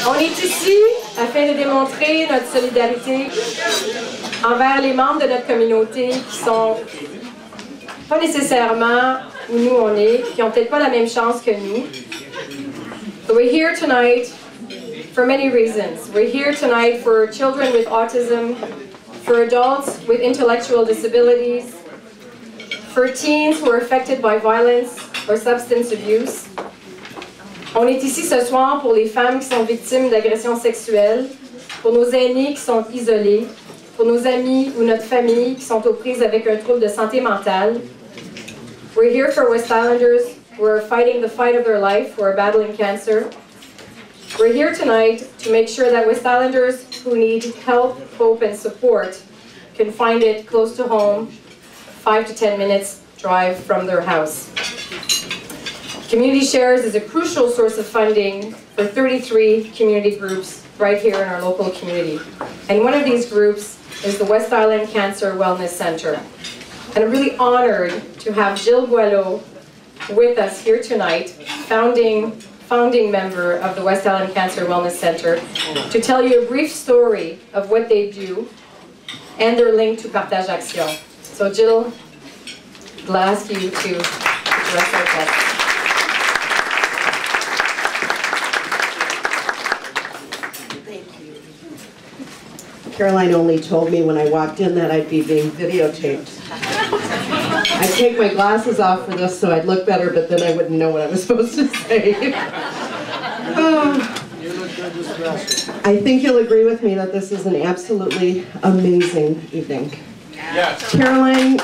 On est ici afin de démontrer notre solidarité envers les membres de notre communauté qui sont pas nécessairement où nous on est, qui n'ont peut-être pas la même chance que nous. So we're here tonight for many reasons. We're here tonight for children with autism, for adults with intellectual disabilities, for teens who are affected by violence or substance abuse. On est ici ce soir pour les femmes qui sont victimes d'agressions sexuelles, pour nos aînés qui sont isolés, pour nos amis ou notre famille qui sont aux prises avec un trouble de santé mentale. We're here for West Islanders who are fighting the fight of their life, who are battling cancer. We're here tonight to make sure that West Islanders who need help, hope, and support can find it close to home, 5 to 10 minutes drive from their house. Community Shares is a crucial source of funding for 33 community groups right here in our local community. And one of these groups is the West Island Cancer Wellness Center. And I'm really honored to have Jill Boileau with us here tonight, founding member of the West Island Cancer Wellness Center, to tell you a brief story of what they do and their link to Partage Action. So Jill, I'll ask you to address our guests. Caroline only told me when I walked in that I'd be being videotaped. I take my glasses off for this so I'd look better, but then I wouldn't know what I was supposed to say. I think you'll agree with me that this is an absolutely amazing evening. Yes. Caroline,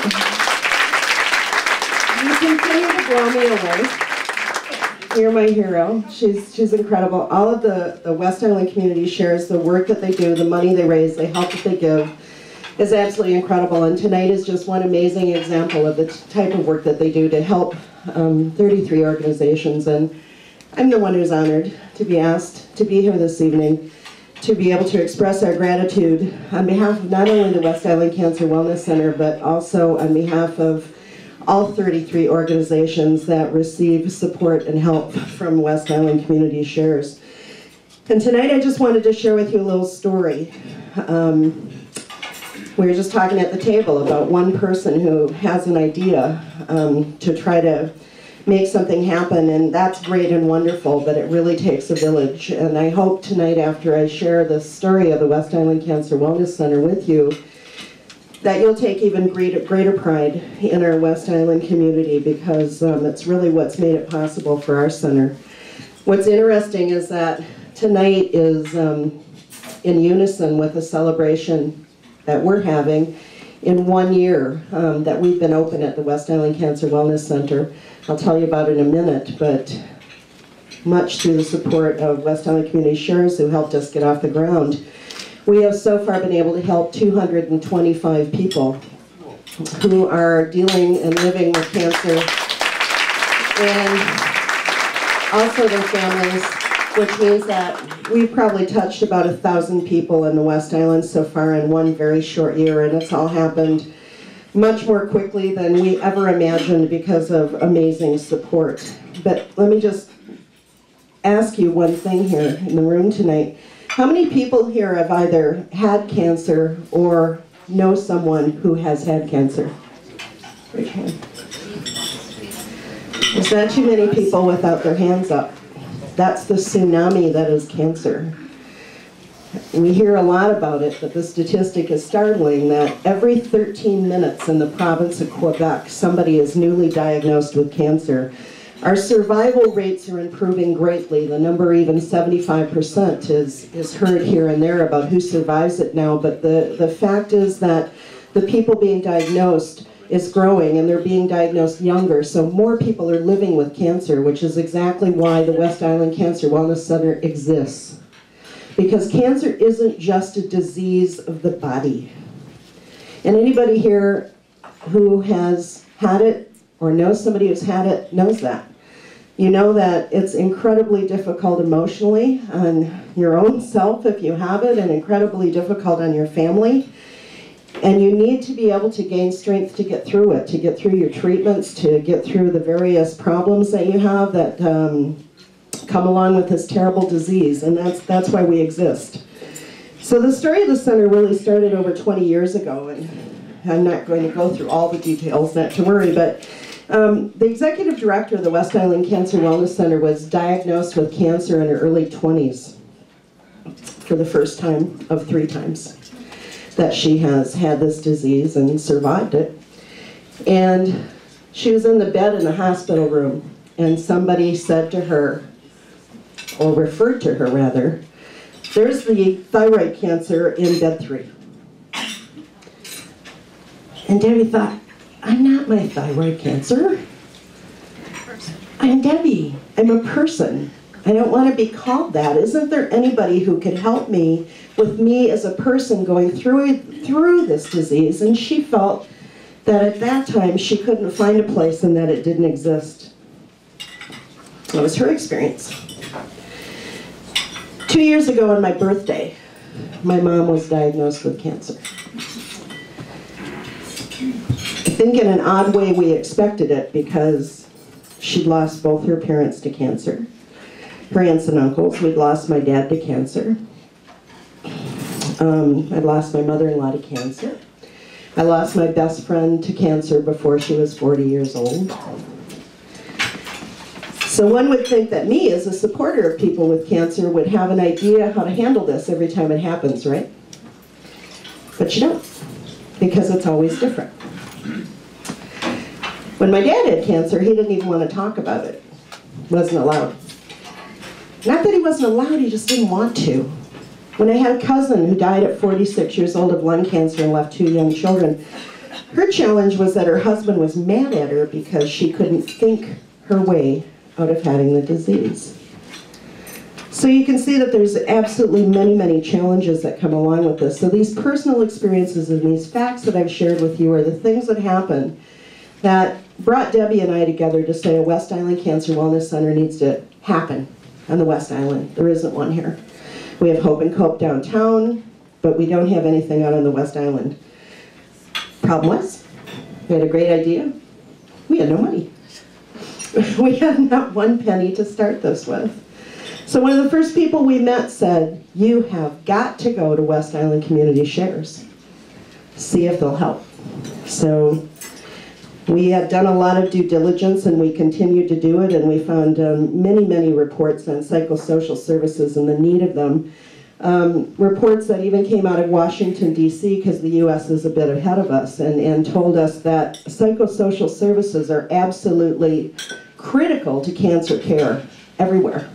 you continue to blow me away. You're my hero. She's incredible. All of the West Island Community Shares, the work that they do, the money they raise, the help that they give, is absolutely incredible. And tonight is just one amazing example of the type of work that they do to help 33 organizations. And I'm the one who's honored to be asked to be here this evening, to be able to express our gratitude on behalf of not only the West Island Cancer Wellness Center, but also on behalf of all 33 organizations that receive support and help from West Island Community Shares. And tonight I just wanted to share with you a little story. We were just talking at the table about one person who has an idea to try to make something happen, and that's great and wonderful, but it really takes a village. And I hope tonight, after I share the story of the West Island Cancer Wellness Center with you, that you'll take even greater pride in our West Island community, because it's really what's made it possible for our center. What's interesting is that tonight is in unison with a celebration that we're having in 1 year that we've been open at the West Island Cancer Wellness Center. I'll tell you about it in a minute, but much through the support of West Island Community Shares, who helped us get off the ground, we have so far been able to help 225 people who are dealing and living with cancer, and also their families, which means that we've probably touched about 1,000 people in the West Island so far in one very short year, and it's all happened much more quickly than we ever imagined because of amazing support. But let me just ask you one thing here in the room tonight. How many people here have either had cancer or know someone who has had cancer? Raise your hand. There's not too many people without their hands up. That's the tsunami that is cancer. We hear a lot about it, but the statistic is startling that every 13 minutes in the province of Quebec, somebody is newly diagnosed with cancer. Our survival rates are improving greatly. The number, even 75%, is heard here and there about who survives it now, but the fact is that the people being diagnosed is growing, and they're being diagnosed younger, so more people are living with cancer, which is exactly why the West Island Cancer Wellness Center exists. Because cancer isn't just a disease of the body. And anybody here who has had it or knows somebody who's had it knows that. You know that it's incredibly difficult emotionally on your own self if you have it, and incredibly difficult on your family. And you need to be able to gain strength to get through it, to get through your treatments, to get through the various problems that you have that come along with this terrible disease, and that's why we exist. So the story of the center really started over 20 years ago, and I'm not going to go through all the details, not to worry, but the executive director of the West Island Cancer Wellness Center was diagnosed with cancer in her early 20s for the first time of 3 times that she has had this disease and survived it. And she was in the bed in the hospital room, and somebody said to her, or referred to her rather, "There's the thyroid cancer in bed 3. And Debbie thought, I'm not my thyroid cancer. I'm Debbie. I'm a person. I don't want to be called that. Isn't there anybody who could help me with me as a person going through this disease?" And she felt that at that time she couldn't find a place and that it didn't exist. That was her experience. 2 years ago on my birthday, my mom was diagnosed with cancer. I think in an odd way we expected it, because she'd lost both her parents to cancer, her aunts and uncles. We'd lost my dad to cancer. I'd lost my mother-in-law to cancer. I lost my best friend to cancer before she was 40 years old. So one would think that me, as a supporter of people with cancer, would have an idea how to handle this every time it happens, right? But you don't, because it's always different. When my dad had cancer, he didn't even want to talk about it. Wasn't allowed. Not that he wasn't allowed, he just didn't want to. When I had a cousin who died at 46 years old of lung cancer and left 2 young children, her challenge was that her husband was mad at her because she couldn't think her way out of having the disease. So you can see that there's absolutely many, many challenges that come along with this. So these personal experiences and these facts that I've shared with you are the things that happen that brought Debbie and I together to say a West Island Cancer Wellness Center needs to happen on the West Island. There isn't one here. We have Hope and Cope downtown, but we don't have anything out on the West Island. Problem was, we had a great idea. We had no money. We had not one penny to start this with. So one of the first people we met said, "You have got to go to West Island Community Shares. See if they'll help." So we had done a lot of due diligence, and we continued to do it, and we found many, many reports on psychosocial services and the need of them. Reports that even came out of Washington, D.C., because the U.S. is a bit ahead of us, and told us that psychosocial services are absolutely critical to cancer care everywhere.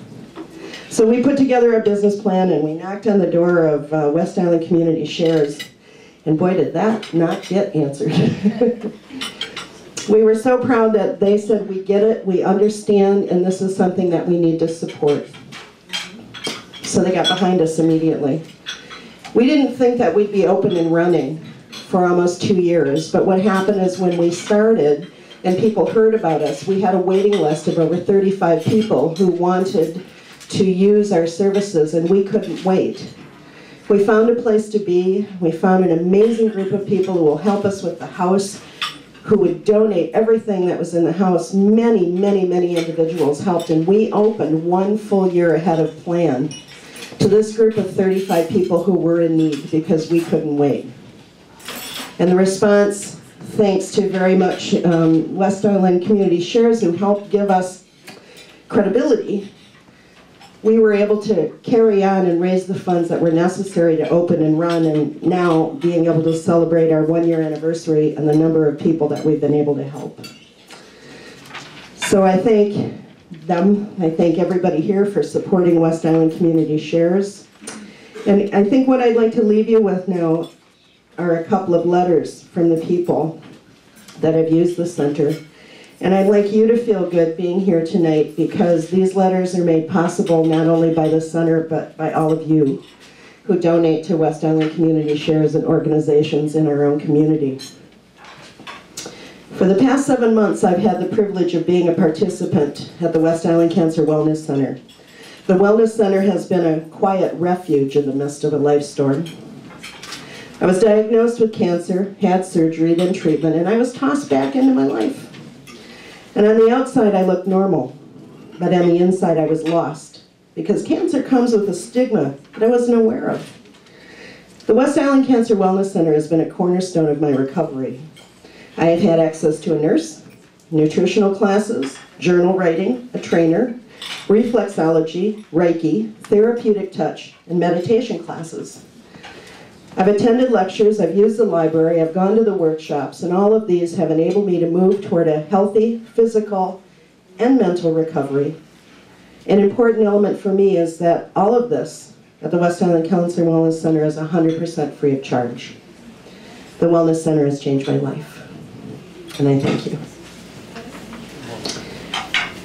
So we put together a business plan, and we knocked on the door of West Island Community Shares, and boy, did that not get answered. We were so proud that they said, "We get it, we understand, and this is something that we need to support." So they got behind us immediately. We didn't think that we'd be open and running for almost 2 years, but what happened is when we started and people heard about us, we had a waiting list of over 35 people who wanted to use our services, and we couldn't wait. We found a place to be. We found an amazing group of people who will help us with the house, who would donate everything that was in the house. Many, many, many individuals helped, and we opened 1 full year ahead of plan to this group of 35 people who were in need because we couldn't wait. And the response, thanks to very much West Island Community Shares, who helped give us credibility, we were able to carry on and raise the funds that were necessary to open and run, and now being able to celebrate our 1-year anniversary and the number of people that we've been able to help. So I thank them, I thank everybody here for supporting West Island Community Shares. And I think what I'd like to leave you with now are a couple of letters from the people that have used the center. And I'd like you to feel good being here tonight, because these letters are made possible not only by the center, but by all of you who donate to West Island Community Shares and organizations in our own community. For the past 7 months, I've had the privilege of being a participant at the West Island Cancer Wellness Center. The Wellness Center has been a quiet refuge in the midst of a life storm. I was diagnosed with cancer, had surgery, then treatment, and I was tossed back into my life. And on the outside, I looked normal. but on the inside I was lost, because cancer comes with a stigma that I wasn't aware of. The West Island Cancer Wellness Center has been a cornerstone of my recovery. I have had access to a nurse, nutritional classes, journal writing, a trainer, reflexology, Reiki, therapeutic touch, and meditation classes. I've attended lectures, I've used the library, I've gone to the workshops, and all of these have enabled me to move toward a healthy physical and mental recovery. An important element for me is that all of this at the West Island Cancer Wellness Center is 100% free of charge. The Wellness Center has changed my life, and I thank you.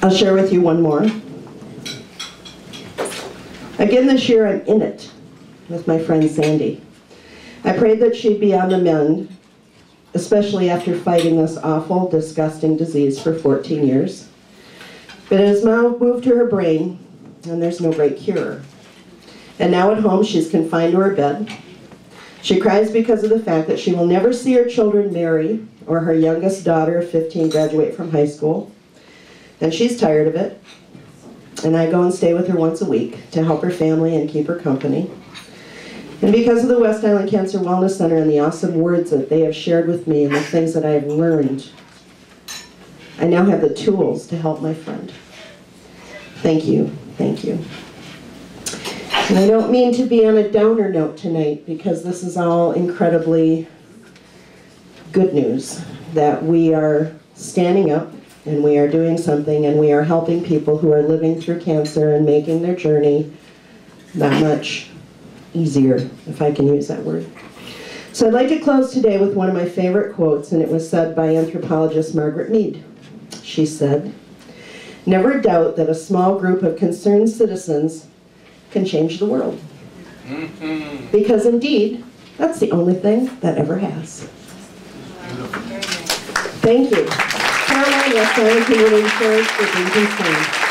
I'll share with you one more. Again this year I'm in it with my friend Sandy. I prayed that she'd be on the mend, especially after fighting this awful, disgusting disease for 14 years. But it has now moved to her brain, and there's no great cure. And now at home, she's confined to her bed. She cries because of the fact that she will never see her children marry, or her youngest daughter of 15 graduate from high school. And she's tired of it. And I go and stay with her once a week to help her family and keep her company. And because of the West Island Cancer Wellness Center and the awesome words that they have shared with me and the things that I have learned, I now have the tools to help my friend. Thank you. Thank you. And I don't mean to be on a downer note tonight, because this is all incredibly good news, that we are standing up and we are doing something and we are helping people who are living through cancer and making their journey that much easier, if I can use that word. So I'd like to close today with one of my favorite quotes, and it was said by anthropologist Margaret Mead. She said, "Never doubt that a small group of concerned citizens can change the world." Because indeed, that's the only thing that ever has. Thank you. Caroline, West Island Community Insurance for being concerned.